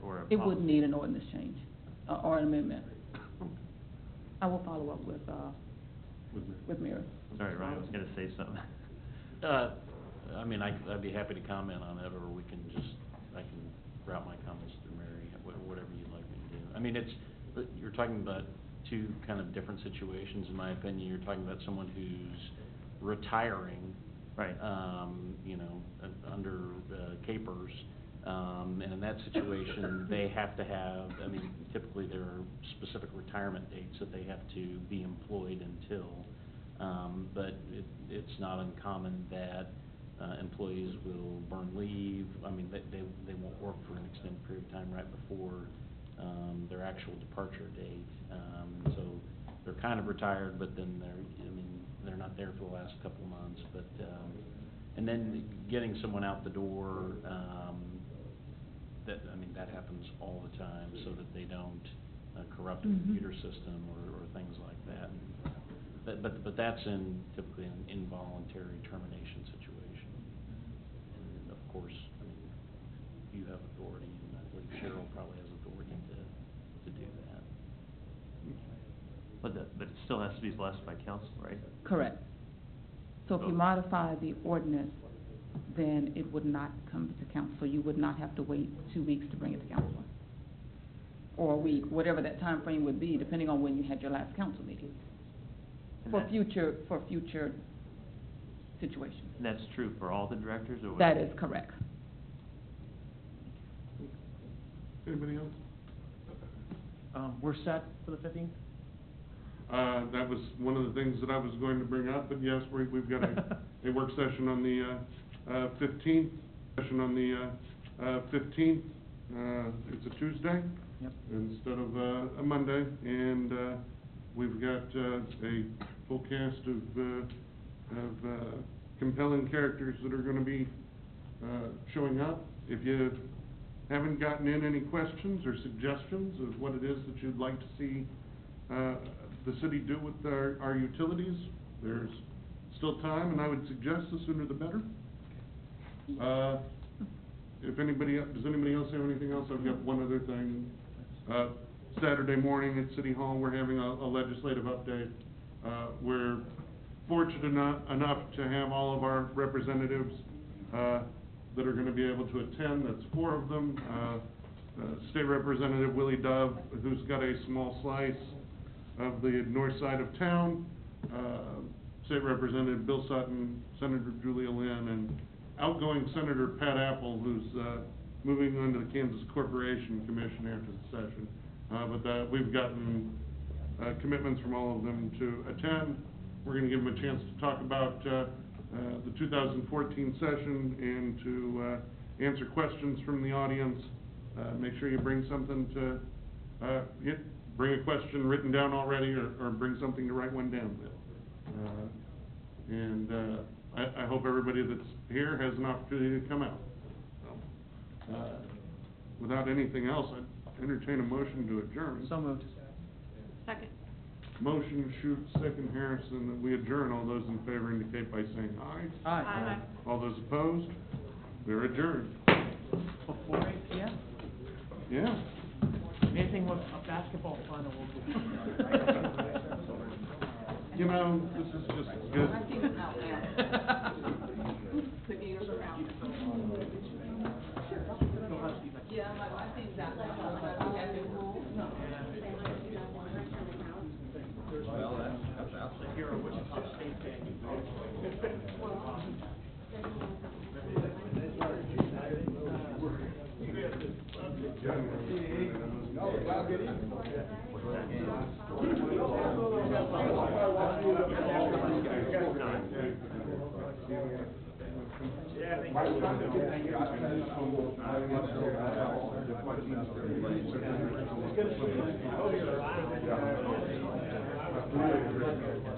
or a It policy? would need an ordinance change, or an amendment. I will follow up with Mary. Sorry, Ryan was gonna say something. I mean, I'd be happy to comment on it, or I can route my comments through Mary, whatever you'd like me to do. I mean, you're talking about two kind of different situations, in my opinion. You're talking about someone who's retiring, Right. You know, under capers, and in that situation, they have to have, I mean, typically there are specific retirement dates that they have to be employed until, but it's not uncommon that employees will burn leave. I mean, they won't work for an extended period of time right before their actual departure date. So they're kind of retired, but then they're not there for the last couple of months. But and then getting someone out the door, that happens all the time, so that they don't corrupt a computer system or things like that. But that's typically an involuntary termination situation. And of course, I mean, you have authority, and I believe Cheryl probably has authority to do that. But it still has to be blessed by council, right? Correct. So if you modify the ordinance, then it would not come to council. You would not have to wait 2 weeks to bring it to council. Or a week, whatever that time frame would be, depending on when you had your last council meeting. For future situations. And that's true for all the directors, or what? That is correct. Anybody else? We're set for the 15th? That was one of the things that I was going to bring up, but yes, we've got a work session on the 15th. It's a Tuesday. Yep. Instead of a Monday, and we've got a full cast of compelling characters that are going to be showing up. If you haven't gotten in any questions or suggestions of what it is that you'd like to see the city do with our utilities, there's still time, and I would suggest the sooner the better. Does anybody else have anything else? I've got one other thing. Saturday morning at City Hall, we're having a legislative update. We're fortunate enough to have all of our representatives that are going to be able to attend. That's 4 of them. State Representative Willie Dove, who's got a small slice of the north side of town. State Representative Bill Sutton, Senator Julia Lynn, and outgoing Senator Pat Apple, who's moving on to the Kansas Corporation Commission after the session. But we've gotten commitments from all of them to attend. We're going to give them a chance to talk about the 2014 session and to answer questions from the audience. Make sure you bring something to, bring a question written down already, or bring something to write one down with. I hope everybody that's here has an opportunity to come out. So, without anything else, I'd entertain a motion to adjourn. So moved. Second. Motion, Schutz, second Harrison, that we adjourn. All those in favor indicate by saying aye. Aye. Aye. All those opposed? We're adjourned. Before 8 p.m.? Yeah. Anything with a basketball final will do. You know, this is just good. Yeah, my thing's out loud. Well, that's the hero Wichita State fan. Yeah.